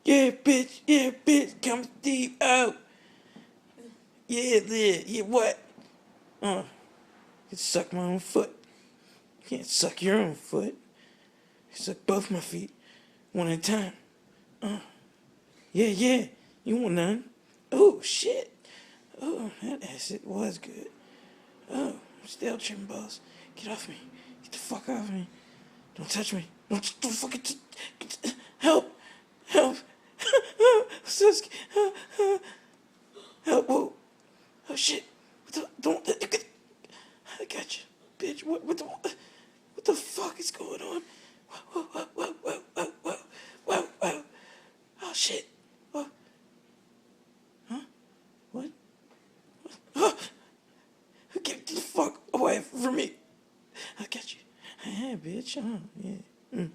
Yeah, bitch, come deep out. Yeah, what? I can suck my own foot. You can't suck your own foot. You suck both my feet, one at a time. Yeah, you want none? Oh, shit. Oh, that acid was good. Oh, still trimming balls. Get off me. Get the fuck off me. Don't touch me. Don't fucking help. Help. I'm so scared. Help. Whoa. Oh shit. Don't. I got you, bitch. What the fuck is going on? Whoa. Oh shit. What? Huh? What? Oh, get the fuck away from me. I got you. Yeah, bitch. Yeah.